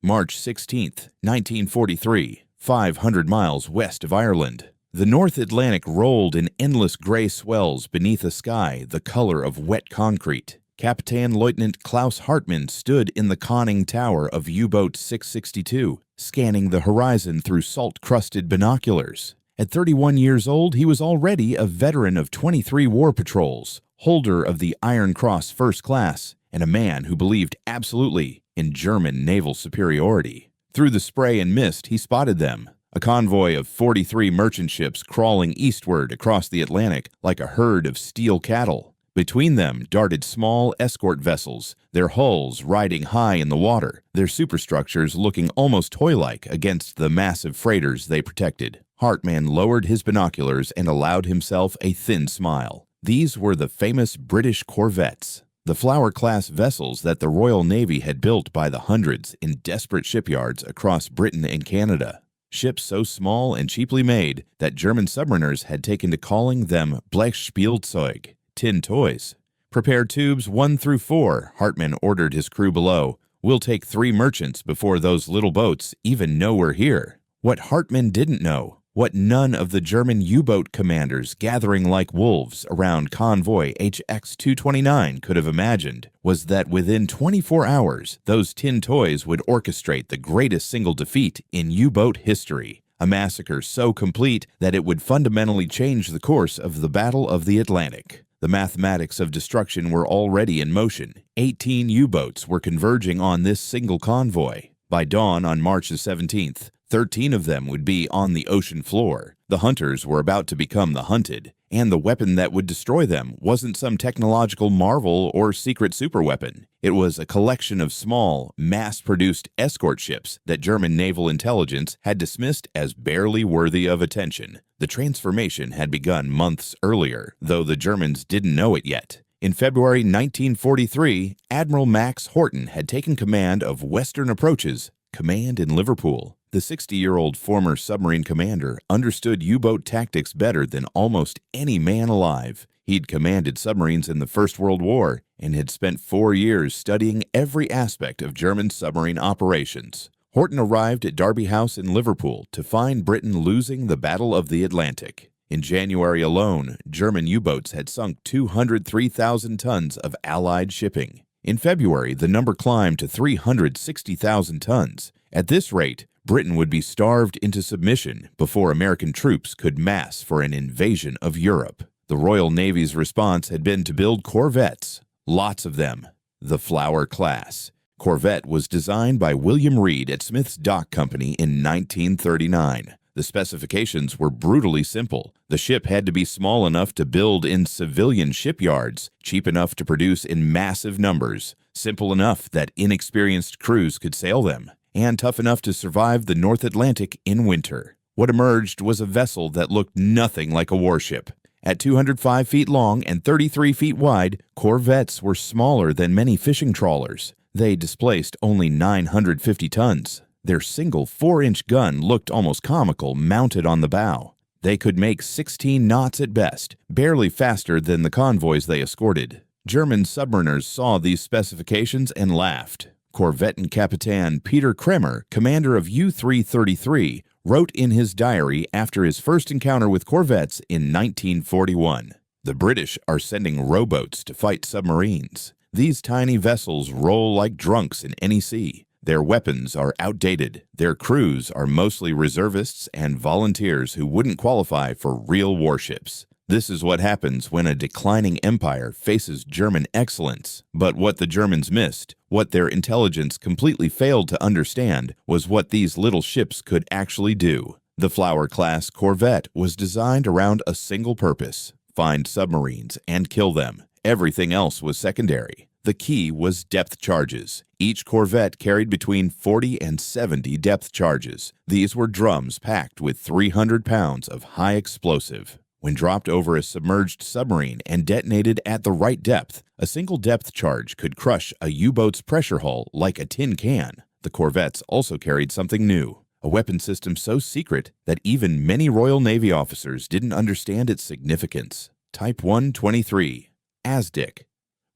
March 16, 1943, 500 miles west of Ireland. The North Atlantic rolled in endless gray swells beneath a sky the color of wet concrete. Captain Lieutenant Klaus Hartmann stood in the conning tower of U-boat 662, scanning the horizon through salt-crusted binoculars. At 31 years old, he was already a veteran of 23 war patrols, holder of the Iron Cross First Class, and a man who believed absolutely in German naval superiority. Through the spray and mist, he spotted them, a convoy of 43 merchant ships crawling eastward across the Atlantic like a herd of steel cattle. Between them darted small escort vessels, their hulls riding high in the water, their superstructures looking almost toy-like against the massive freighters they protected. Hartmann lowered his binoculars and allowed himself a thin smile. These were the famous British corvettes, the Flower-class vessels that the Royal Navy had built by the hundreds in desperate shipyards across Britain and Canada. Ships so small and cheaply made that German submariners had taken to calling them Blechspielzeug, tin toys. Prepare tubes 1 through 4, Hartmann ordered his crew below. We'll take 3 merchants before those little boats even know we're here. What Hartmann didn't know, what none of the German U-boat commanders gathering like wolves around convoy HX-229 could have imagined, was that within 24 hours, those tin toys would orchestrate the greatest single defeat in U-boat history, a massacre so complete that it would fundamentally change the course of the Battle of the Atlantic. The mathematics of destruction were already in motion. 18 U-boats were converging on this single convoy. By dawn on March 17th, 13 of them would be on the ocean floor. The hunters were about to become the hunted, and the weapon that would destroy them wasn't some technological marvel or secret superweapon. It was a collection of small, mass-produced escort ships that German naval intelligence had dismissed as barely worthy of attention. The transformation had begun months earlier, though the Germans didn't know it yet. In February 1943, Admiral Max Horton had taken command of Western Approaches Command in Liverpool. The 60-year-old former submarine commander understood U-boat tactics better than almost any man alive. He'd commanded submarines in the First World War and had spent 4 years studying every aspect of German submarine operations. Horton arrived at Derby House in Liverpool to find Britain losing the Battle of the Atlantic. In January alone, German U-boats had sunk 203,000 tons of Allied shipping. In February, the number climbed to 360,000 tons. At this rate, Britain would be starved into submission before American troops could mass for an invasion of Europe. The Royal Navy's response had been to build corvettes, lots of them, the Flower class. Corvette was designed by William Reed at Smith's Dock Company in 1939. The specifications were brutally simple. The ship had to be small enough to build in civilian shipyards, cheap enough to produce in massive numbers, simple enough that inexperienced crews could sail them, and tough enough to survive the North Atlantic in winter. What emerged was a vessel that looked nothing like a warship. At 205 feet long and 33 feet wide, corvettes were smaller than many fishing trawlers. They displaced only 950 tons. Their single 4-inch gun looked almost comical mounted on the bow. They could make 16 knots at best, barely faster than the convoys they escorted. German submariners saw these specifications and laughed. Korvettenkapitan Peter Kremer, commander of U-333, wrote in his diary after his first encounter with corvettes in 1941, "The British are sending rowboats to fight submarines. These tiny vessels roll like drunks in any sea. Their weapons are outdated. Their crews are mostly reservists and volunteers who wouldn't qualify for real warships. This is what happens when a declining empire faces German excellence." But what the Germans missed, what their intelligence completely failed to understand, was what these little ships could actually do. The Flower-class corvette was designed around a single purpose: find submarines and kill them. Everything else was secondary. The key was depth charges. Each corvette carried between 40 and 70 depth charges. These were drums packed with 300 pounds of high explosive. When dropped over a submerged submarine and detonated at the right depth, a single depth charge could crush a U-boat's pressure hull like a tin can. The corvettes also carried something new, a weapon system so secret that even many Royal Navy officers didn't understand its significance. Type 123, ASDIC,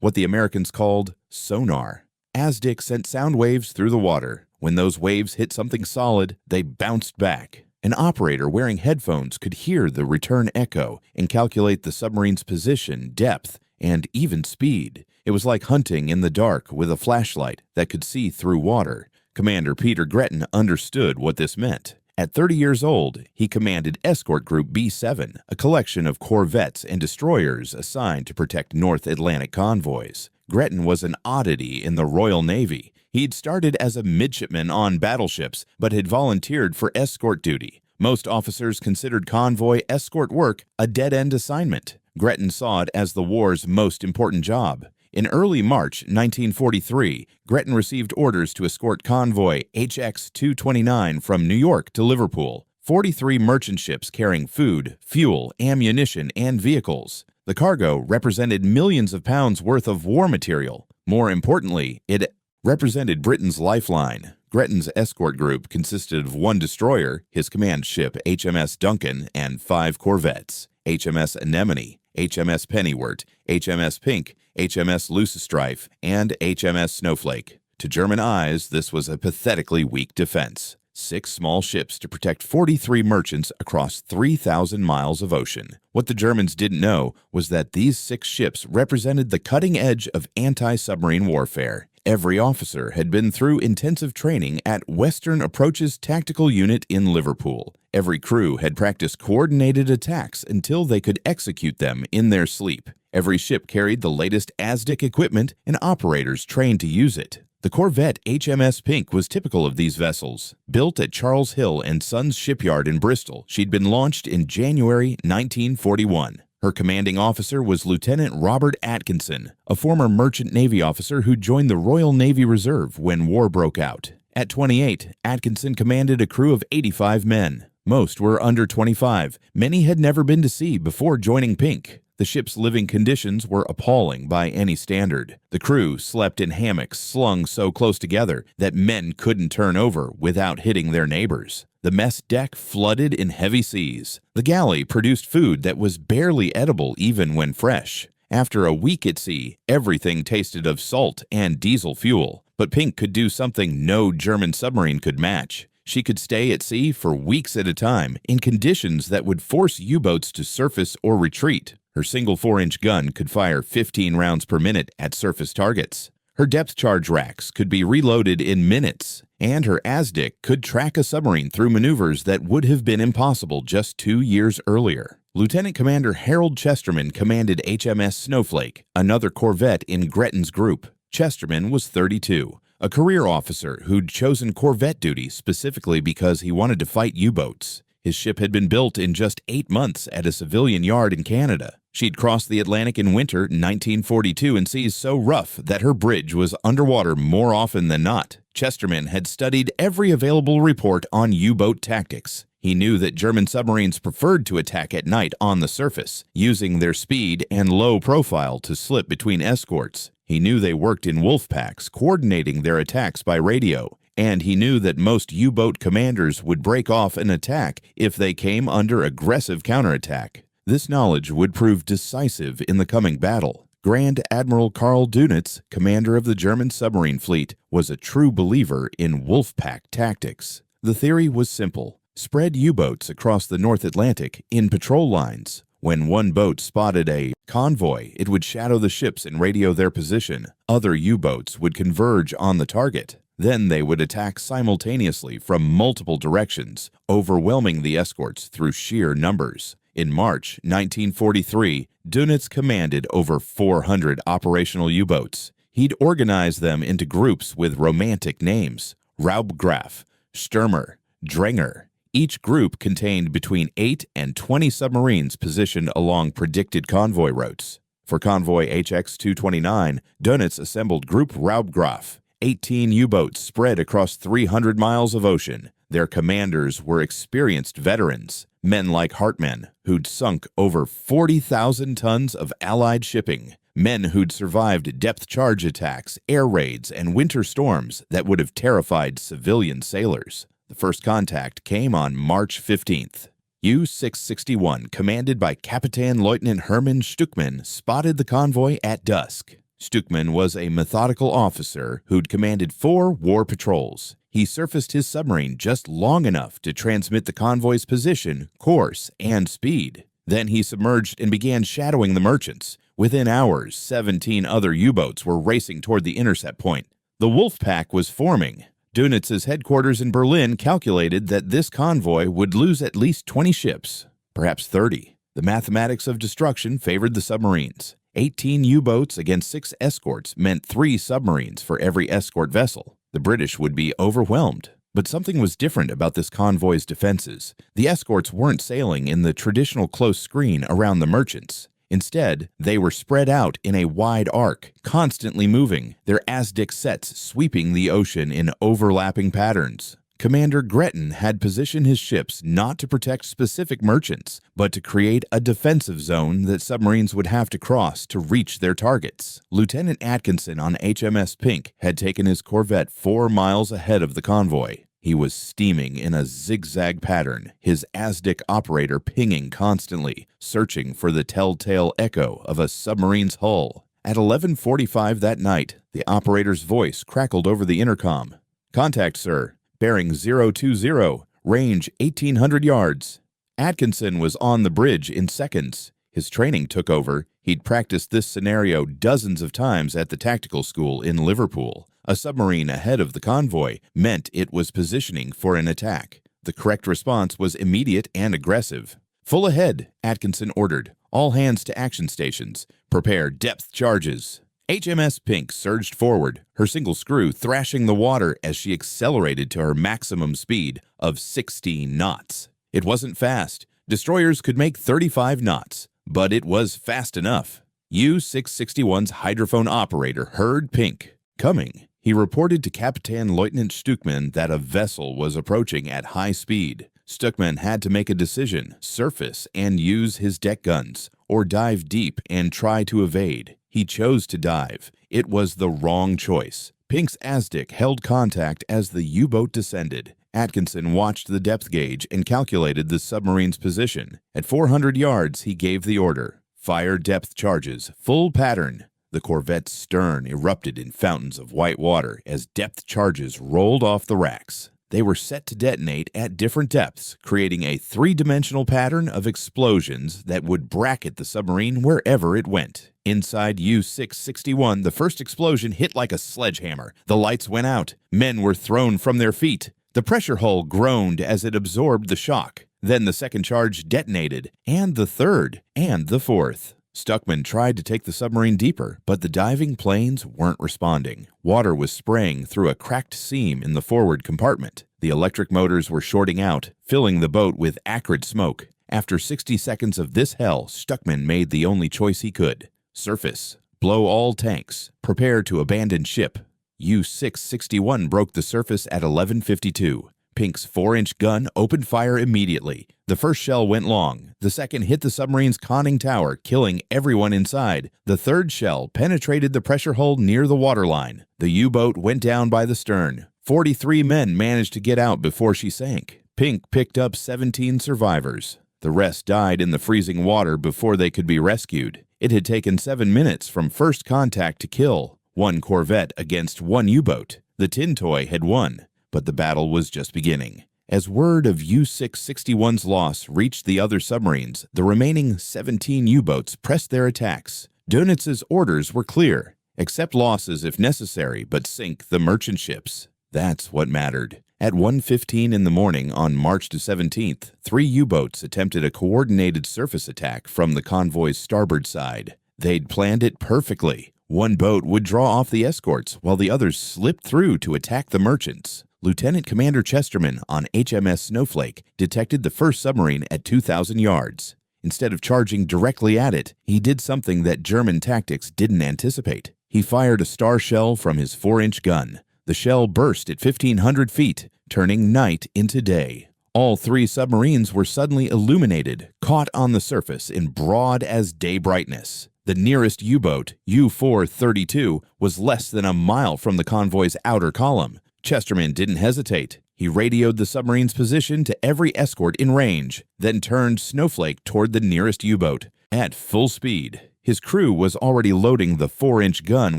what the Americans called sonar. ASDIC sent sound waves through the water. When those waves hit something solid, they bounced back. An operator wearing headphones could hear the return echo and calculate the submarine's position, depth, and even speed. It was like hunting in the dark with a flashlight that could see through water. Commander Peter Gretton understood what this meant. At 30 years old, he commanded Escort Group B-7, a collection of corvettes and destroyers assigned to protect North Atlantic convoys. Gretton was an oddity in the Royal Navy. He'd started as a midshipman on battleships, but had volunteered for escort duty. Most officers considered convoy escort work a dead-end assignment. Gretton saw it as the war's most important job. In early March 1943, Gretton received orders to escort convoy HX-229 from New York to Liverpool, 43 merchant ships carrying food, fuel, ammunition, and vehicles. The cargo represented millions of pounds worth of war material. More importantly, it represented Britain's lifeline. Gretton's escort group consisted of 1 destroyer, his command ship HMS Duncan, and 5 corvettes: HMS Anemone, HMS Pennyworth, HMS Pink, HMS Lucistrife, and HMS Snowflake. To German eyes, this was a pathetically weak defense. 6 small ships to protect 43 merchants across 3,000 miles of ocean. What the Germans didn't know was that these 6 ships represented the cutting edge of anti-submarine warfare. Every officer had been through intensive training at Western Approaches Tactical Unit in Liverpool. Every crew had practiced coordinated attacks until they could execute them in their sleep. Every ship carried the latest ASDIC equipment and operators trained to use it. The corvette HMS Pink was typical of these vessels. Built at Charles Hill and Sons Shipyard in Bristol, she'd been launched in January 1941. Her commanding officer was Lieutenant Robert Atkinson, a former merchant Navy officer who joined the Royal Navy Reserve when war broke out. At 28, Atkinson commanded a crew of 85 men. Most were under 25. Many had never been to sea before joining Pink. The ship's living conditions were appalling by any standard. The crew slept in hammocks slung so close together that men couldn't turn over without hitting their neighbors. The mess deck flooded in heavy seas. The galley produced food that was barely edible even when fresh. After a week at sea, everything tasted of salt and diesel fuel. But Pink could do something no German submarine could match. She could stay at sea for weeks at a time in conditions that would force U-boats to surface or retreat. Her single 4-inch gun could fire 15 rounds per minute at surface targets. Her depth charge racks could be reloaded in minutes, and her ASDIC could track a submarine through maneuvers that would have been impossible just 2 years earlier. Lieutenant Commander Harold Chesterman commanded HMS Snowflake, another corvette in Gretton's group. Chesterman was 32, a career officer who'd chosen corvette duty specifically because he wanted to fight U-boats. His ship had been built in just 8 months at a civilian yard in Canada. She'd crossed the Atlantic in winter 1942 in seas so rough that her bridge was underwater more often than not. Chesterman had studied every available report on U-boat tactics. He knew that German submarines preferred to attack at night on the surface, using their speed and low profile to slip between escorts. He knew they worked in wolf packs, coordinating their attacks by radio. And he knew that most U-boat commanders would break off an attack if they came under aggressive counterattack. This knowledge would prove decisive in the coming battle. Grand Admiral Karl Dönitz, commander of the German submarine fleet, was a true believer in wolf-pack tactics. The theory was simple. Spread U-boats across the North Atlantic in patrol lines. When one boat spotted a convoy, it would shadow the ships and radio their position. Other U-boats would converge on the target. Then they would attack simultaneously from multiple directions, overwhelming the escorts through sheer numbers. In March 1943, Dönitz commanded over 400 operational U-boats. He'd organized them into groups with romantic names: Raubgraf, Stürmer, Dränger. Each group contained between 8 and 20 submarines positioned along predicted convoy routes. For convoy HX-229, Dönitz assembled Group Raubgraf, 18 U-boats spread across 300 miles of ocean. Their commanders were experienced veterans, men like Hartmann, who'd sunk over 40,000 tons of Allied shipping, men who'd survived depth charge attacks, air raids, and winter storms that would have terrified civilian sailors. The first contact came on March 15th. U-661, commanded by Captain Lieutenant Hermann Stuckmann, spotted the convoy at dusk. Stuckmann was a methodical officer who'd commanded 4 war patrols. He surfaced his submarine just long enough to transmit the convoy's position, course, and speed. Then he submerged and began shadowing the merchants. Within hours, 17 other U-boats were racing toward the intercept point. The wolf pack was forming. Dönitz's headquarters in Berlin calculated that this convoy would lose at least 20 ships, perhaps 30. The mathematics of destruction favored the submarines. 18 U-boats against 6 escorts meant 3 submarines for every escort vessel. The British would be overwhelmed. But something was different about this convoy's defenses. The escorts weren't sailing in the traditional close screen around the merchants. Instead, they were spread out in a wide arc, constantly moving, their Aztec sets sweeping the ocean in overlapping patterns. Commander Gretton had positioned his ships not to protect specific merchants, but to create a defensive zone that submarines would have to cross to reach their targets. Lieutenant Atkinson on HMS Pink had taken his corvette 4 miles ahead of the convoy. He was steaming in a zigzag pattern, his Aztec operator pinging constantly, searching for the telltale echo of a submarine's hull. At 11:45 that night, the operator's voice crackled over the intercom. "Contact, sir. Bearing 020, range 1,800 yards. Atkinson was on the bridge in seconds. His training took over. He'd practiced this scenario dozens of times at the tactical school in Liverpool. A submarine ahead of the convoy meant it was positioning for an attack. The correct response was immediate and aggressive. "Full ahead," Atkinson ordered. "All hands to action stations. Prepare depth charges." HMS Pink surged forward, her single screw thrashing the water as she accelerated to her maximum speed of 16 knots. It wasn't fast. Destroyers could make 35 knots, but it was fast enough. U-661's hydrophone operator heard Pink coming. He reported to Captain Lieutenant Stuckmann that a vessel was approaching at high speed. Stuckmann had to make a decision, surface and use his deck guns, or dive deep and try to evade. He chose to dive. It was the wrong choice. Pink's Aztec held contact as the U-boat descended. Atkinson watched the depth gauge and calculated the submarine's position. At 400 yards, he gave the order. "Fire depth charges, full pattern." The corvette's stern erupted in fountains of white water as depth charges rolled off the racks. They were set to detonate at different depths, creating a 3-dimensional pattern of explosions that would bracket the submarine wherever it went. Inside U-661, the first explosion hit like a sledgehammer. The lights went out. Men were thrown from their feet. The pressure hull groaned as it absorbed the shock. Then the second charge detonated, and the third, and the fourth. Stuckmann tried to take the submarine deeper, but the diving planes weren't responding. Water was spraying through a cracked seam in the forward compartment. The electric motors were shorting out, filling the boat with acrid smoke. After 60 seconds of this hell, Stuckmann made the only choice he could. Surface. Blow all tanks. Prepare to abandon ship. U-661 broke the surface at 11:52. Pink's 4-inch gun opened fire immediately. The first shell went long. The second hit the submarine's conning tower, killing everyone inside. The third shell penetrated the pressure hull near the waterline. The U-boat went down by the stern. 43 men managed to get out before she sank. Pink picked up 17 survivors. The rest died in the freezing water before they could be rescued. It had taken 7 minutes from first contact to kill. 1 corvette against 1 U-boat. The tin toy had won. But the battle was just beginning. As word of U-661's loss reached the other submarines, the remaining 17 U-boats pressed their attacks. Dönitz's orders were clear. Accept losses if necessary, but sink the merchant ships. That's what mattered. At 1:15 in the morning on March 17th, 3 U-boats attempted a coordinated surface attack from the convoy's starboard side. They'd planned it perfectly. One boat would draw off the escorts, while the others slipped through to attack the merchants. Lieutenant Commander Chesterman on HMS Snowflake detected the first submarine at 2,000 yards. Instead of charging directly at it, he did something that German tactics didn't anticipate. He fired a star shell from his 4-inch gun. The shell burst at 1,500 feet, turning night into day. All 3 submarines were suddenly illuminated, caught on the surface in broad as day brightness. The nearest U-boat, U-432, was less than a mile from the convoy's outer column. Chesterman didn't hesitate. He radioed the submarine's position to every escort in range, then turned Snowflake toward the nearest U-boat. At full speed, his crew was already loading the 4-inch gun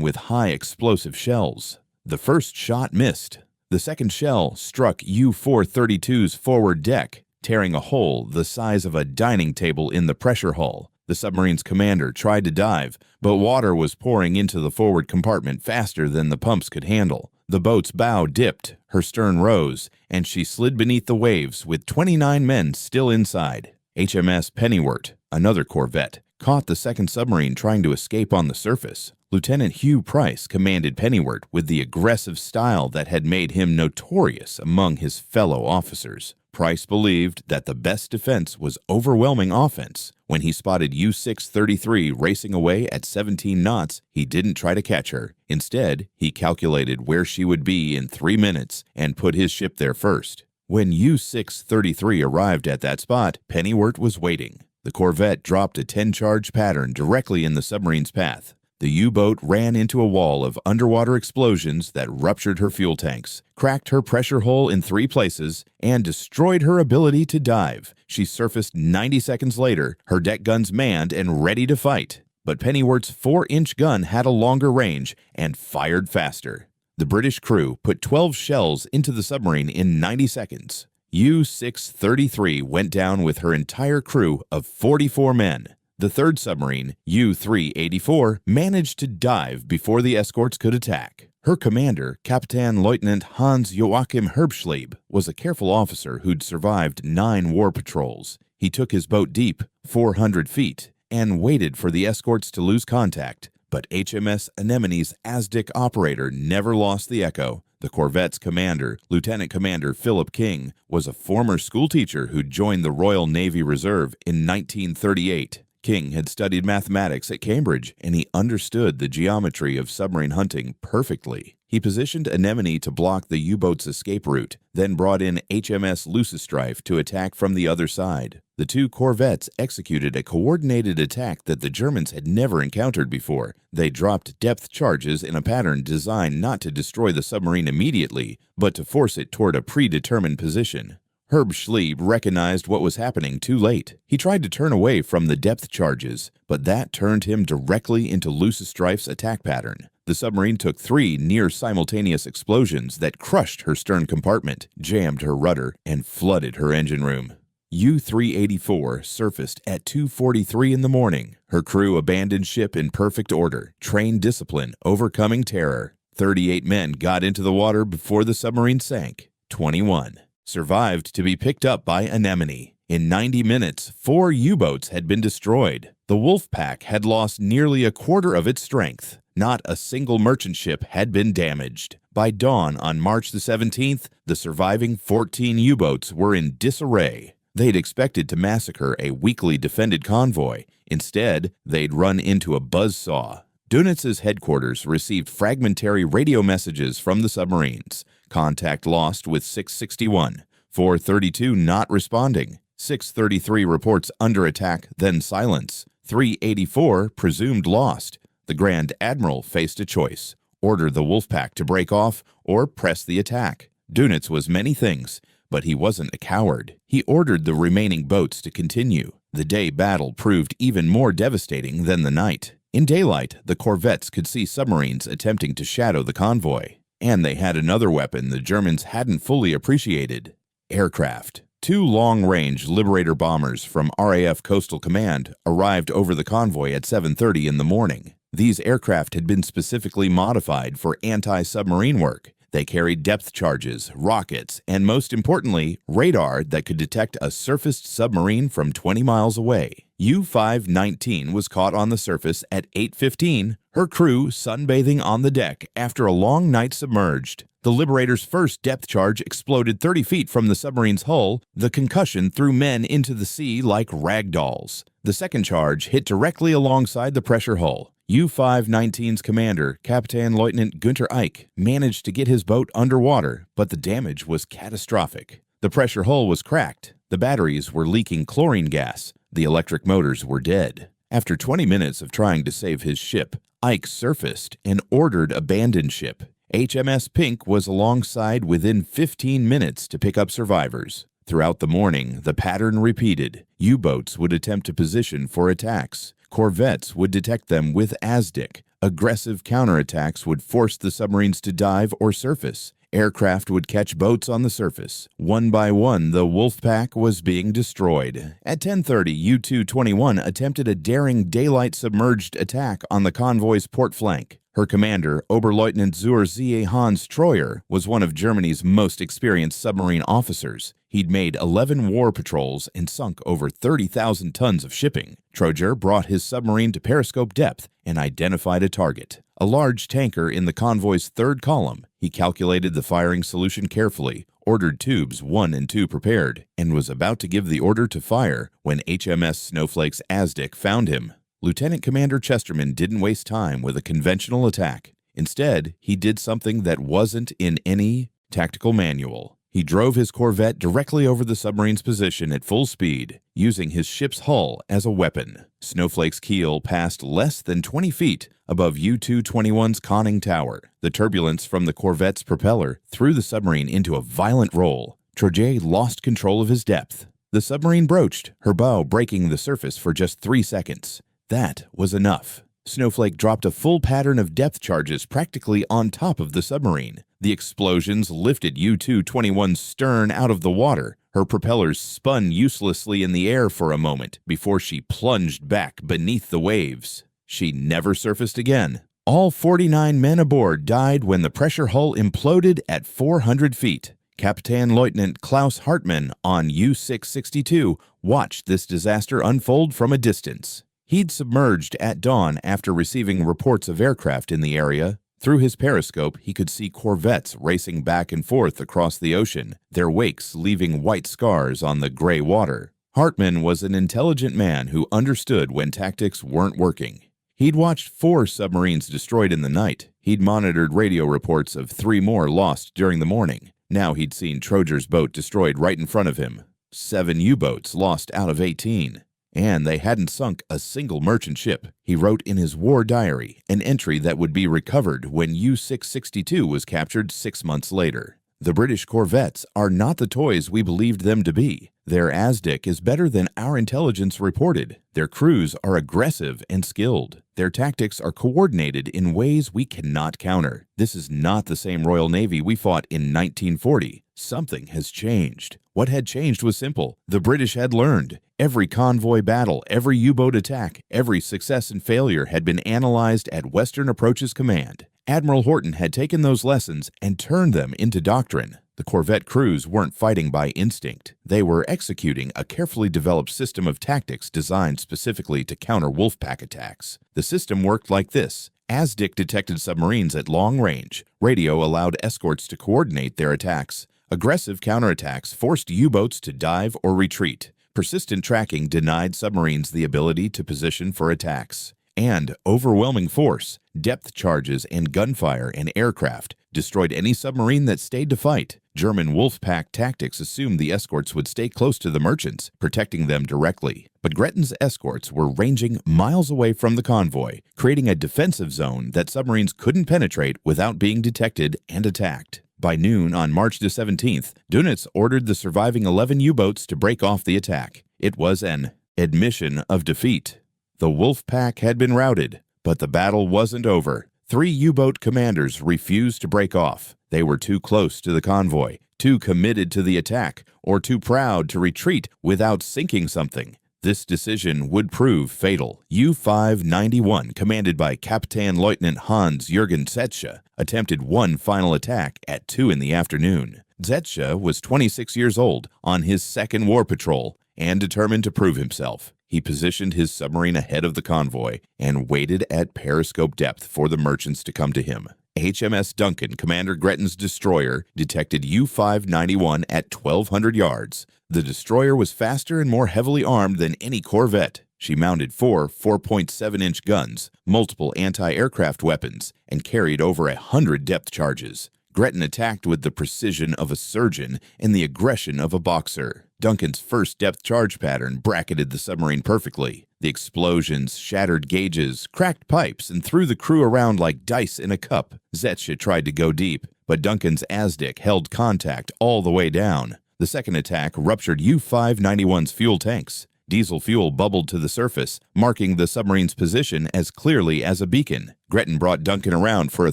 with high explosive shells. The first shot missed. The second shell struck U-432's forward deck, tearing a hole the size of a dining table in the pressure hull. The submarine's commander tried to dive, but water was pouring into the forward compartment faster than the pumps could handle. The boat's bow dipped, her stern rose, and she slid beneath the waves with 29 men still inside. HMS Pennyworth, another corvette, caught the second submarine trying to escape on the surface. Lieutenant Hugh Price commanded Pennyworth with the aggressive style that had made him notorious among his fellow officers. Price believed that the best defense was overwhelming offense. When he spotted U-633 racing away at 17 knots, he didn't try to catch her. Instead, he calculated where she would be in 3 minutes and put his ship there first. When U-633 arrived at that spot, Pennyworth was waiting. The corvette dropped a 10-charge pattern directly in the submarine's path. The U-boat ran into a wall of underwater explosions that ruptured her fuel tanks, cracked her pressure hull in 3 places, and destroyed her ability to dive. She surfaced 90 seconds later, her deck guns manned and ready to fight. But Pennyworth's 4-inch gun had a longer range and fired faster. The British crew put 12 shells into the submarine in 90 seconds. U-633 went down with her entire crew of 44 men. The third submarine, U-384, managed to dive before the escorts could attack. Her commander, Captain Lieutenant Hans Joachim Herbschlieb, was a careful officer who'd survived 9 war patrols. He took his boat deep, 400 feet, and waited for the escorts to lose contact. But HMS Anemone's ASDIC operator never lost the echo. The corvette's commander, Lieutenant Commander Philip King, was a former schoolteacher who joined the Royal Navy Reserve in 1938. King had studied mathematics at Cambridge, and he understood the geometry of submarine hunting perfectly. He positioned Anemone to block the U-boat's escape route, then brought in HMS Lucistrife to attack from the other side. The 2 corvettes executed a coordinated attack that the Germans had never encountered before. They dropped depth charges in a pattern designed not to destroy the submarine immediately, but to force it toward a predetermined position. Herbschlieb recognized what was happening too late. He tried to turn away from the depth charges, but that turned him directly into Lucistrife's attack pattern. The submarine took 3 near-simultaneous explosions that crushed her stern compartment, jammed her rudder, and flooded her engine room. U-384 surfaced at 2:43 in the morning. Her crew abandoned ship in perfect order, trained discipline, overcoming terror. 38 men got into the water before the submarine sank. 21 survived to be picked up by Anemone. In 90 minutes, 4 U-boats had been destroyed. The Wolfpack had lost nearly a quarter of its strength. Not a single merchant ship had been damaged. By dawn on March the 17th, the surviving 14 U-boats were in disarray. They'd expected to massacre a weakly defended convoy. Instead, they'd run into a buzzsaw. Dönitz's headquarters received fragmentary radio messages from the submarines. Contact lost with 661. 432 not responding. 633 reports under attack, then silence. 384 presumed lost. The Grand Admiral faced a choice: order the Wolfpack to break off or press the attack. Dönitz was many things, but he wasn't a coward. He ordered the remaining boats to continue. The day battle proved even more devastating than the night. In daylight, the corvettes could see submarines attempting to shadow the convoy. And they had another weapon the Germans hadn't fully appreciated: aircraft. 2 long-range Liberator bombers from RAF Coastal Command arrived over the convoy at 7:30 in the morning. These aircraft had been specifically modified for anti-submarine work. They carried depth charges, rockets, and most importantly, radar that could detect a surfaced submarine from 20 miles away. U-519 was caught on the surface at 8:15, her crew sunbathing on the deck after a long night submerged. The Liberator's first depth charge exploded 30 feet from the submarine's hull. The concussion threw men into the sea like rag dolls. The second charge hit directly alongside the pressure hull. U-519's commander, Captain Lieutenant Günther Eich, managed to get his boat underwater, but the damage was catastrophic. The pressure hull was cracked. The batteries were leaking chlorine gas. The electric motors were dead. After 20 minutes of trying to save his ship, Eich surfaced and ordered abandoned ship. HMS Pink was alongside within 15 minutes to pick up survivors. Throughout the morning, the pattern repeated. U-boats would attempt to position for attacks. Corvettes would detect them with ASDIC. Aggressive counterattacks would force the submarines to dive or surface. Aircraft would catch boats on the surface. One by one, the Wolfpack was being destroyed. At 10:30, U-221 attempted a daring daylight submerged attack on the convoy's port flank. Her commander, Oberleutnant zur See Hans Treuer, was one of Germany's most experienced submarine officers. He'd made 11 war patrols and sunk over 30,000 tons of shipping. Treuer brought his submarine to periscope depth and identified a target, a large tanker in the convoy's third column. He calculated the firing solution carefully, ordered tubes 1 and 2 prepared, and was about to give the order to fire when HMS Snowflake's Azdic found him. Lieutenant Commander Chesterman didn't waste time with a conventional attack. Instead, he did something that wasn't in any tactical manual. He drove his corvette directly over the submarine's position at full speed, using his ship's hull as a weapon. Snowflake's keel passed less than 20 feet above U-221's conning tower. The turbulence from the corvette's propeller threw the submarine into a violent roll. Treuer lost control of his depth. The submarine broached, her bow breaking the surface for just 3 seconds. That was enough. Snowflake dropped a full pattern of depth charges practically on top of the submarine. The explosions lifted U-221's stern out of the water. Her propellers spun uselessly in the air for a moment before she plunged back beneath the waves. She never surfaced again. All 49 men aboard died when the pressure hull imploded at 400 feet. Kapitänleutnant Klaus Hartmann on U-662 watched this disaster unfold from a distance. He'd submerged at dawn after receiving reports of aircraft in the area. Through his periscope, he could see corvettes racing back and forth across the ocean, their wakes leaving white scars on the gray water. Hartmann was an intelligent man who understood when tactics weren't working. He'd watched 4 submarines destroyed in the night. He'd monitored radio reports of 3 more lost during the morning. Now he'd seen Treuer's boat destroyed right in front of him. 7 U-boats lost out of 18. And they hadn't sunk a single merchant ship. He wrote in his war diary, an entry that would be recovered when U-662 was captured 6 months later. The British corvettes are not the toys we believed them to be. Their Azdic is better than our intelligence reported. Their crews are aggressive and skilled. Their tactics are coordinated in ways we cannot counter. This is not the same Royal Navy we fought in 1940. Something has changed. What had changed was simple. The British had learned. Every convoy battle, every U-boat attack, every success and failure had been analyzed at Western Approach's command. Admiral Horton had taken those lessons and turned them into doctrine. The corvette crews weren't fighting by instinct. They were executing a carefully developed system of tactics designed specifically to counter Wolfpack attacks. The system worked like this. Azdic detected submarines at long range. Radio allowed escorts to coordinate their attacks. Aggressive counterattacks forced U-boats to dive or retreat. Persistent tracking denied submarines the ability to position for attacks. And overwhelming force, depth charges and gunfire and aircraft destroyed any submarine that stayed to fight. German Wolfpack tactics assumed the escorts would stay close to the merchants, protecting them directly. But Gretton's escorts were ranging miles away from the convoy, creating a defensive zone that submarines couldn't penetrate without being detected and attacked. By noon on March the 17th, Dönitz ordered the surviving 11 U-boats to break off the attack. It was an admission of defeat. The Wolfpack had been routed, but the battle wasn't over. 3 U-boat commanders refused to break off. They were too close to the convoy, too committed to the attack, or too proud to retreat without sinking something. This decision would prove fatal. U-591, commanded by Kapitänleutnant Hans-Jürgen Zetsche, attempted one final attack at 2 in the afternoon. Zetsche was 26 years old, on his second war patrol, and determined to prove himself. He positioned his submarine ahead of the convoy and waited at periscope depth for the merchants to come to him. HMS Duncan, Commander Gretton's destroyer, detected U-591 at 1,200 yards. The destroyer was faster and more heavily armed than any corvette. She mounted 4 4.7-inch guns, multiple anti-aircraft weapons, and carried over 100 depth charges. Gretton attacked with the precision of a surgeon and the aggression of a boxer. Duncan's first depth charge pattern bracketed the submarine perfectly. The explosions shattered gauges, cracked pipes, and threw the crew around like dice in a cup. Zetsche tried to go deep, but Duncan's Azdic held contact all the way down. The second attack ruptured U-591's fuel tanks. Diesel fuel bubbled to the surface, marking the submarine's position as clearly as a beacon. Gretton brought Duncan around for a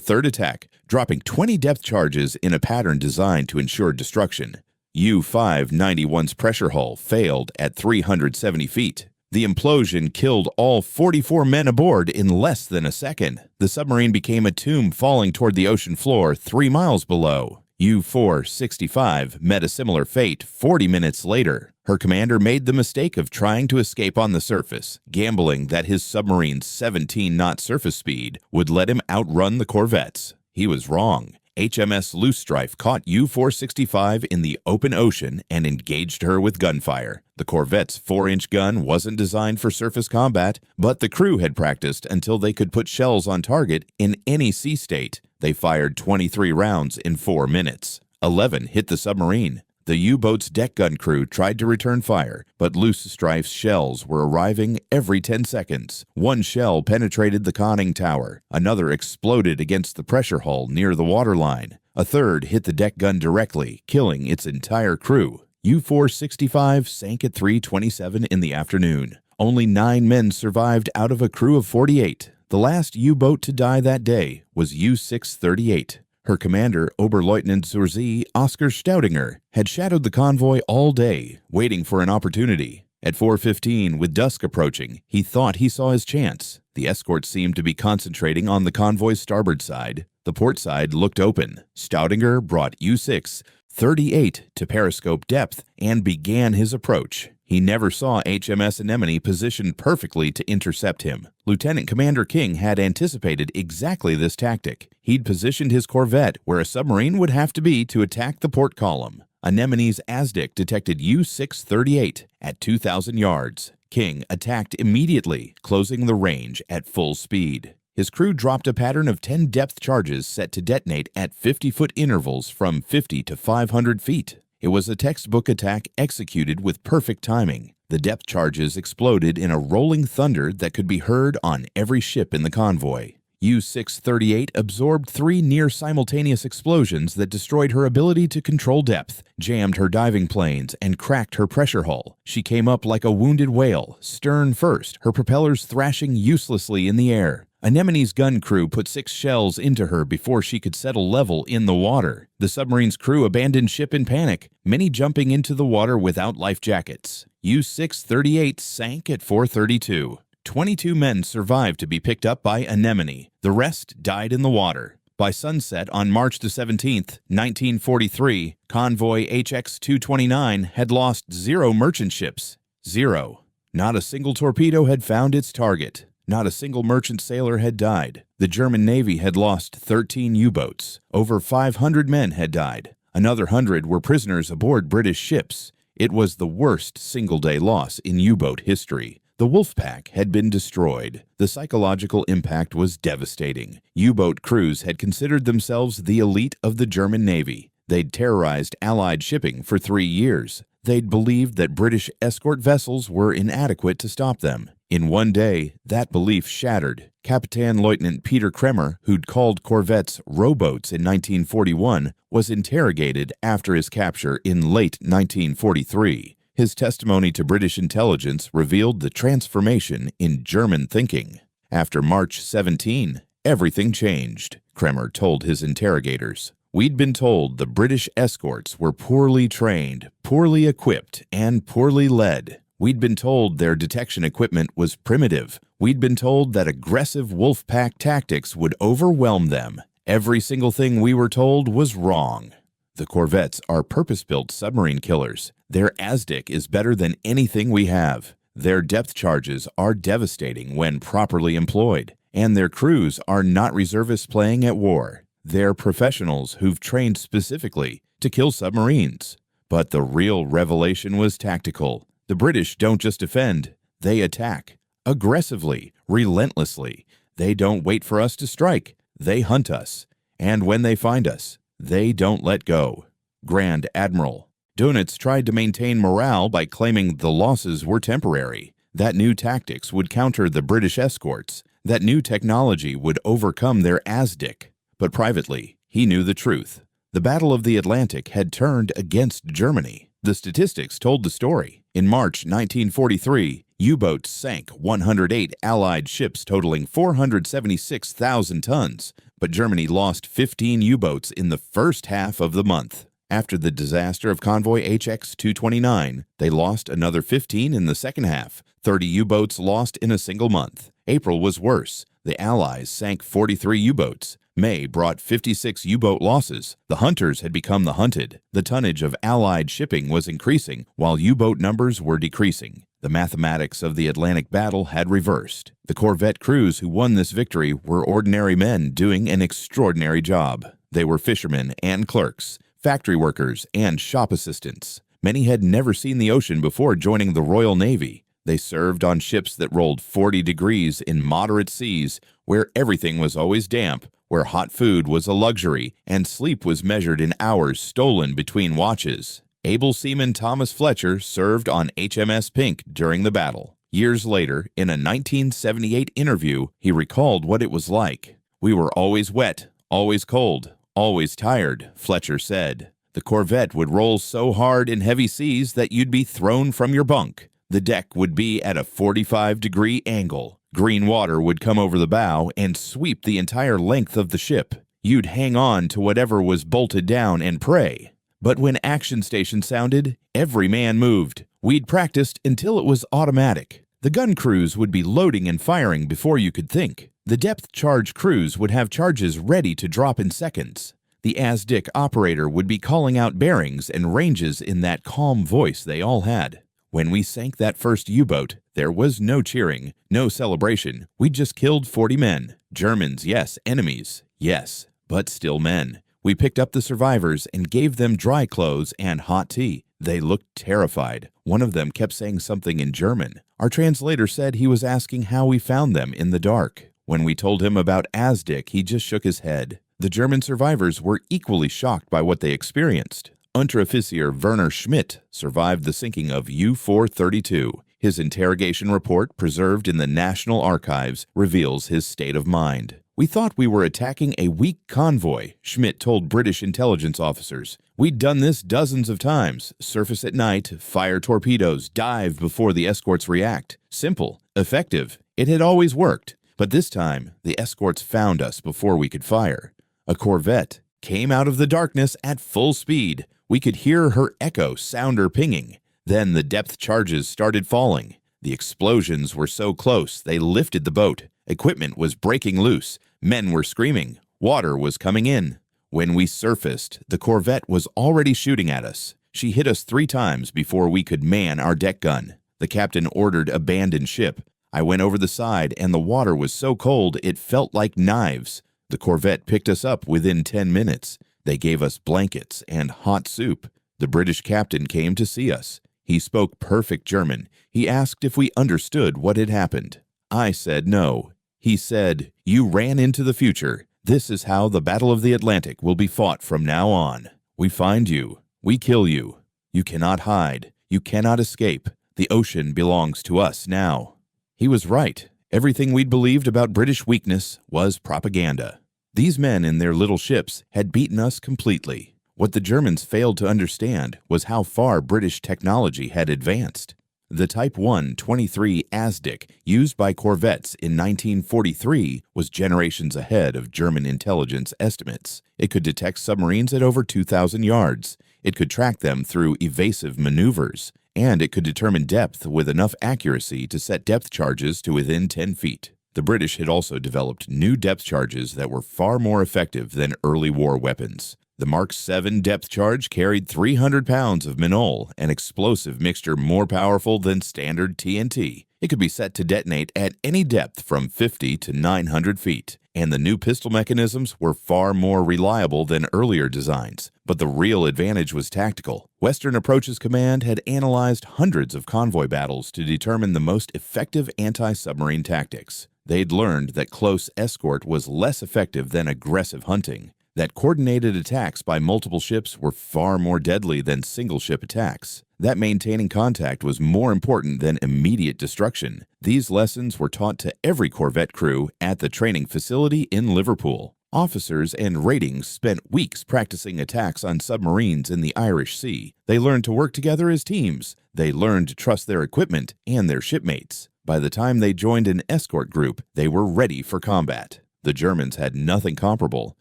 third attack, dropping 20 depth charges in a pattern designed to ensure destruction. U-591's pressure hull failed at 370 feet. The implosion killed all 44 men aboard in less than a second. The submarine became a tomb falling toward the ocean floor 3 miles below. U-465 met a similar fate 40 minutes later. Her commander made the mistake of trying to escape on the surface, gambling that his submarine's 17-knot surface speed would let him outrun the corvettes. He was wrong. HMS Loosestrife caught U-465 in the open ocean and engaged her with gunfire. The corvette's 4-inch gun wasn't designed for surface combat, but the crew had practiced until they could put shells on target in any sea state. They fired 23 rounds in 4 minutes. 11 hit the submarine. The U-boat's deck gun crew tried to return fire, but Loosestrife's shells were arriving every 10 seconds. One shell penetrated the conning tower. Another exploded against the pressure hull near the waterline. A third hit the deck gun directly, killing its entire crew. U-465 sank at 3:27 in the afternoon. Only 9 men survived out of a crew of 48. The last U-boat to die that day was U-638. Her commander, Oberleutnant zur See Oskar Staudinger, had shadowed the convoy all day, waiting for an opportunity. At 4:15, with dusk approaching, he thought he saw his chance. The escort seemed to be concentrating on the convoy's starboard side. The port side looked open. Staudinger brought U-638 to periscope depth and began his approach. He never saw HMS Anemone positioned perfectly to intercept him. Lieutenant Commander King had anticipated exactly this tactic. He'd positioned his corvette where a submarine would have to be to attack the port column. Anemone's ASDIC detected U-638 at 2,000 yards. King attacked immediately, closing the range at full speed. His crew dropped a pattern of 10 depth charges set to detonate at 50-foot intervals from 50 to 500 feet. It was a textbook attack executed with perfect timing. The depth charges exploded in a rolling thunder that could be heard on every ship in the convoy. U-638 absorbed 3 near-simultaneous explosions that destroyed her ability to control depth, jammed her diving planes, and cracked her pressure hull. She came up like a wounded whale, stern first, her propellers thrashing uselessly in the air. Anemone's gun crew put 6 shells into her before she could settle level in the water. The submarine's crew abandoned ship in panic, many jumping into the water without life jackets. U-638 sank at 4:32. 22 men survived to be picked up by Anemone. The rest died in the water. By sunset on March 17, 1943, convoy HX-229 had lost 0 merchant ships. 0. Not a single torpedo had found its target. Not a single merchant sailor had died. The German Navy had lost 13 U-boats. Over 500 men had died. Another 100 were prisoners aboard British ships. It was the worst single-day loss in U-boat history. The Wolfpack had been destroyed. The psychological impact was devastating. U-boat crews had considered themselves the elite of the German Navy. They'd terrorized Allied shipping for 3 years. They'd believed that British escort vessels were inadequate to stop them. In one day, that belief shattered. Captain Lieutenant Peter Kremer, who'd called corvettes rowboats in 1941, was interrogated after his capture in late 1943. His testimony to British intelligence revealed the transformation in German thinking. After March 17, everything changed, Kremer told his interrogators. We'd been told the British escorts were poorly trained, poorly equipped, and poorly led. We'd been told their detection equipment was primitive. We'd been told that aggressive Wolfpack tactics would overwhelm them. Every single thing we were told was wrong. The corvettes are purpose-built submarine killers. Their ASDIC is better than anything we have. Their depth charges are devastating when properly employed. And their crews are not reservists playing at war. They're professionals who've trained specifically to kill submarines. But the real revelation was tactical. The British don't just defend, they attack. Aggressively, relentlessly. They don't wait for us to strike, they hunt us. And when they find us, they don't let go. Grand Admiral Dönitz tried to maintain morale by claiming the losses were temporary, that new tactics would counter the British escorts, that new technology would overcome their ASDIC. But privately, he knew the truth. The Battle of the Atlantic had turned against Germany. The statistics told the story. In March 1943, U-boats sank 108 Allied ships totaling 476,000 tons, but Germany lost 15 U-boats in the first half of the month. After the disaster of convoy HX-229, they lost another 15 in the second half, 30 U-boats lost in a single month. April was worse. The Allies sank 43 U-boats. May brought 56 U-boat losses. The hunters had become the hunted. The tonnage of Allied shipping was increasing, while U-boat numbers were decreasing. The mathematics of the Atlantic battle had reversed. The corvette crews who won this victory were ordinary men doing an extraordinary job. They were fishermen and clerks, factory workers and shop assistants. Many had never seen the ocean before joining the Royal Navy. They served on ships that rolled 40 degrees in moderate seas, where everything was always damp, where hot food was a luxury, and sleep was measured in hours stolen between watches. Able seaman Thomas Fletcher served on HMS Pink during the battle. Years later, in a 1978 interview, he recalled what it was like. "We were always wet, always cold, always tired," Fletcher said. "The corvette would roll so hard in heavy seas that you'd be thrown from your bunk. The deck would be at a 45-degree angle. Green water would come over the bow and sweep the entire length of the ship. You'd hang on to whatever was bolted down and pray. But when action station sounded, every man moved. We'd practiced until it was automatic. The gun crews would be loading and firing before you could think. The depth charge crews would have charges ready to drop in seconds. The ASDIC operator would be calling out bearings and ranges in that calm voice they all had. When we sank that first U-boat, there was no cheering, no celebration. We just killed 40 men. Germans, yes. Enemies, yes. But still men. We picked up the survivors and gave them dry clothes and hot tea. They looked terrified. One of them kept saying something in German. Our translator said he was asking how we found them in the dark. When we told him about ASDIC, he just shook his head. The German survivors were equally shocked by what they experienced. Unteroffizier Werner Schmidt survived the sinking of U-432. His interrogation report, preserved in the National Archives, reveals his state of mind. "We thought we were attacking a weak convoy," Schmidt told British intelligence officers. "We'd done this dozens of times. Surface at night, fire torpedoes, dive before the escorts react. Simple, effective. It had always worked. But this time, the escorts found us before we could fire. A corvette came out of the darkness at full speed. We could hear her echo sounder pinging. Then the depth charges started falling. The explosions were so close they lifted the boat. Equipment was breaking loose. Men were screaming. Water was coming in. When we surfaced, the corvette was already shooting at us. She hit us 3 times before we could man our deck gun. The captain ordered abandon ship. I went over the side, and the water was so cold it felt like knives. The corvette picked us up within 10 minutes. They gave us blankets and hot soup. The British captain came to see us. He spoke perfect German. He asked if we understood what had happened. I said no. He said, "You ran into the future. This is how the Battle of the Atlantic will be fought from now on. We find you. We kill you. You cannot hide. You cannot escape. The ocean belongs to us now." He was right. Everything we'd believed about British weakness was propaganda. These men in their little ships had beaten us completely. What the Germans failed to understand was how far British technology had advanced. The Type 123 ASDIC, used by corvettes in 1943, was generations ahead of German intelligence estimates. It could detect submarines at over 2,000 yards. It could track them through evasive maneuvers. And it could determine depth with enough accuracy to set depth charges to within 10 feet. The British had also developed new depth charges that were far more effective than early war weapons. The Mark 7 depth charge carried 300 pounds of Minol, an explosive mixture more powerful than standard TNT. It could be set to detonate at any depth from 50 to 900 feet, and the new pistol mechanisms were far more reliable than earlier designs. But the real advantage was tactical. Western Approaches Command had analyzed hundreds of convoy battles to determine the most effective anti-submarine tactics. They'd learned that close escort was less effective than aggressive hunting, that coordinated attacks by multiple ships were far more deadly than single-ship attacks, that maintaining contact was more important than immediate destruction. These lessons were taught to every corvette crew at the training facility in Liverpool. Officers and ratings spent weeks practicing attacks on submarines in the Irish Sea. They learned to work together as teams. They learned to trust their equipment and their shipmates. By the time they joined an escort group, they were ready for combat. The Germans had nothing comparable.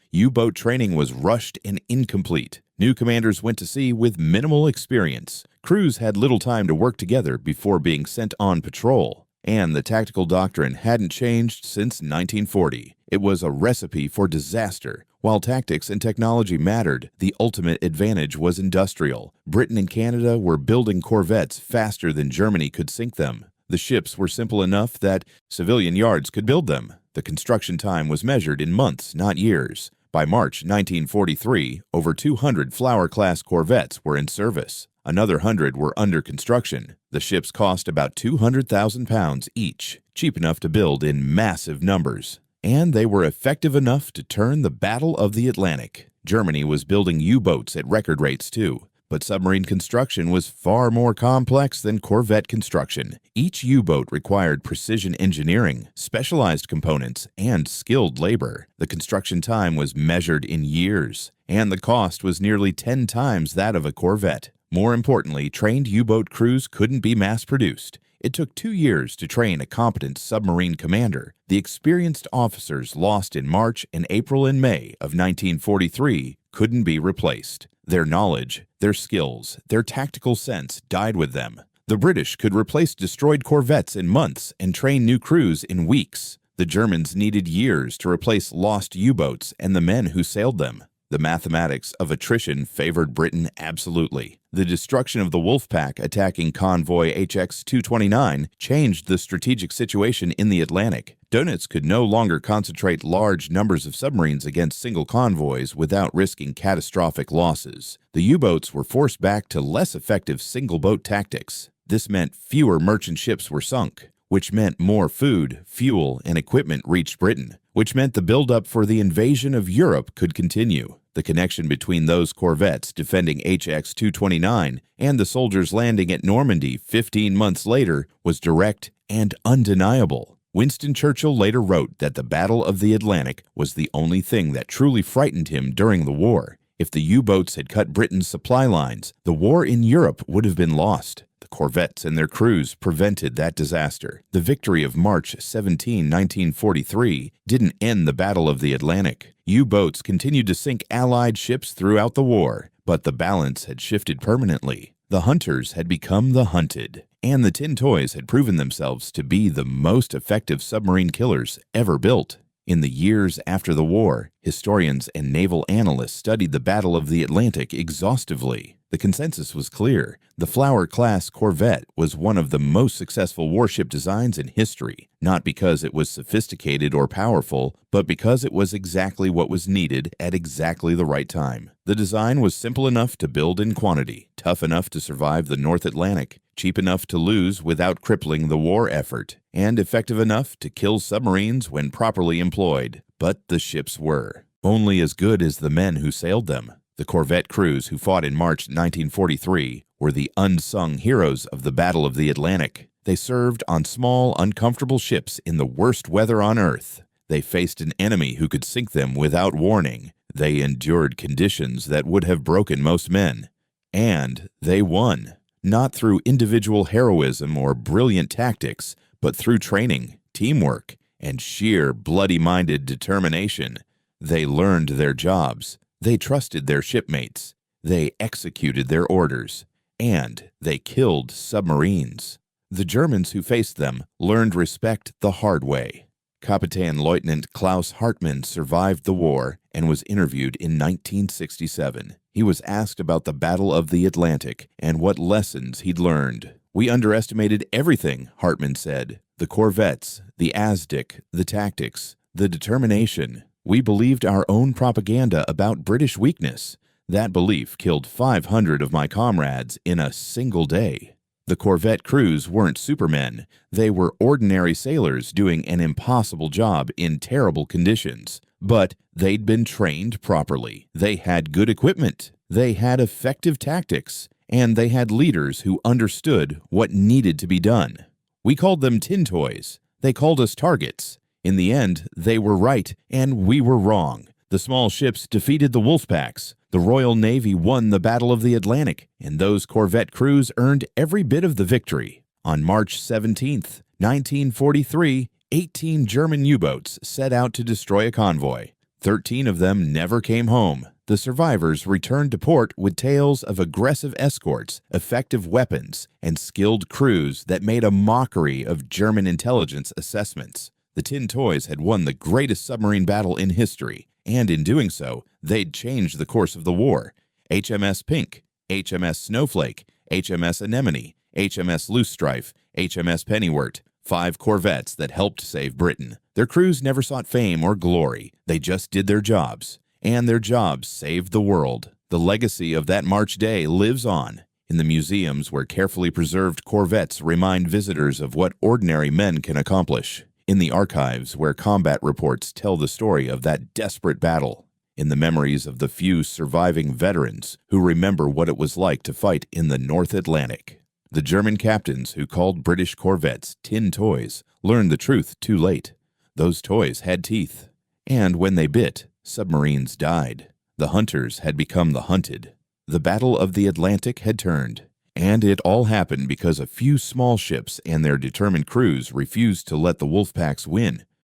U-boat training was rushed and incomplete. New commanders went to sea with minimal experience. Crews had little time to work together before being sent on patrol. And the tactical doctrine hadn't changed since 1940. It was a recipe for disaster. While tactics and technology mattered, the ultimate advantage was industrial. Britain and Canada were building corvettes faster than Germany could sink them. The ships were simple enough that civilian yards could build them. The construction time was measured in months, not years. By March 1943, over 200 Flower-class corvettes were in service. Another 100 were under construction. The ships cost about £200,000 each, cheap enough to build in massive numbers. And they were effective enough to turn the Battle of the Atlantic. Germany was building U-boats at record rates too. But submarine construction was far more complex than corvette construction. Each U-boat required precision engineering, specialized components, and skilled labor. The construction time was measured in years, and the cost was nearly 10 times that of a corvette. More importantly, trained U-boat crews couldn't be mass-produced. It took 2 years to train a competent submarine commander. The experienced officers lost in March and April and May of 1943 couldn't be replaced. Their knowledge, their skills, their tactical sense died with them. The British could replace destroyed corvettes in months and train new crews in weeks. The Germans needed years to replace lost U-boats and the men who sailed them. The mathematics of attrition favored Britain absolutely. The destruction of the Wolfpack attacking convoy HX-229 changed the strategic situation in the Atlantic. Dönitz could no longer concentrate large numbers of submarines against single convoys without risking catastrophic losses. The U-boats were forced back to less effective single-boat tactics. This meant fewer merchant ships were sunk, which meant more food, fuel, and equipment reached Britain, which meant the buildup for the invasion of Europe could continue. The connection between those corvettes defending HX-229 and the soldiers landing at Normandy 15 months later was direct and undeniable. Winston Churchill later wrote that the Battle of the Atlantic was the only thing that truly frightened him during the war. If the U-boats had cut Britain's supply lines, the war in Europe would have been lost. The corvettes and their crews prevented that disaster. The victory of March 17, 1943 didn't end the Battle of the Atlantic. U-boats continued to sink Allied ships throughout the war, but the balance had shifted permanently. The hunters had become the hunted, and the tin toys had proven themselves to be the most effective submarine killers ever built. In the years after the war, historians and naval analysts studied the Battle of the Atlantic exhaustively. The consensus was clear. The Flower-class corvette was one of the most successful warship designs in history, not because it was sophisticated or powerful, but because it was exactly what was needed at exactly the right time. The design was simple enough to build in quantity, tough enough to survive the North Atlantic, cheap enough to lose without crippling the war effort, and effective enough to kill submarines when properly employed. But the ships were only as good as the men who sailed them. The corvette crews who fought in March 1943 were the unsung heroes of the Battle of the Atlantic. They served on small, uncomfortable ships in the worst weather on Earth. They faced an enemy who could sink them without warning. They endured conditions that would have broken most men. And they won. Not through individual heroism or brilliant tactics, but through training, teamwork, and sheer bloody-minded determination. They learned their jobs. They trusted their shipmates, they executed their orders, and they killed submarines. The Germans who faced them learned respect the hard way. Kapitän Leutnant Klaus Hartmann survived the war and was interviewed in 1967. He was asked about the Battle of the Atlantic and what lessons he'd learned. "We underestimated everything," Hartmann said. "The corvettes, the Aztec, the tactics, the determination. We believed our own propaganda about British weakness. That belief killed 500 of my comrades in a single day." The corvette crews weren't supermen. They were ordinary sailors doing an impossible job in terrible conditions. But they'd been trained properly. They had good equipment. They had effective tactics. And they had leaders who understood what needed to be done. We called them tin toys. They called us targets. In the end, they were right and we were wrong. The small ships defeated the Wolfpacks. The Royal Navy won the Battle of the Atlantic, and those corvette crews earned every bit of the victory. On March 17, 1943, 18 German U-boats set out to destroy a convoy. 13 of them never came home. The survivors returned to port with tales of aggressive escorts, effective weapons, and skilled crews that made a mockery of German intelligence assessments. The Tin Toys had won the greatest submarine battle in history, and in doing so, they'd changed the course of the war. HMS Pink, HMS Snowflake, HMS Anemone, HMS Loosestrife, HMS Pennyworth, 5 corvettes that helped save Britain. Their crews never sought fame or glory. They just did their jobs, and their jobs saved the world. The legacy of that March day lives on in the museums where carefully preserved corvettes remind visitors of what ordinary men can accomplish, in the archives where combat reports tell the story of that desperate battle, in the memories of the few surviving veterans who remember what it was like to fight in the North Atlantic. The German captains who called British corvettes tin toys learned the truth too late. Those toys had teeth, and when they bit, submarines died. The hunters had become the hunted. The Battle of the Atlantic had turned, and it all happened because a few small ships and their determined crews refused to let the Wolfpacks win.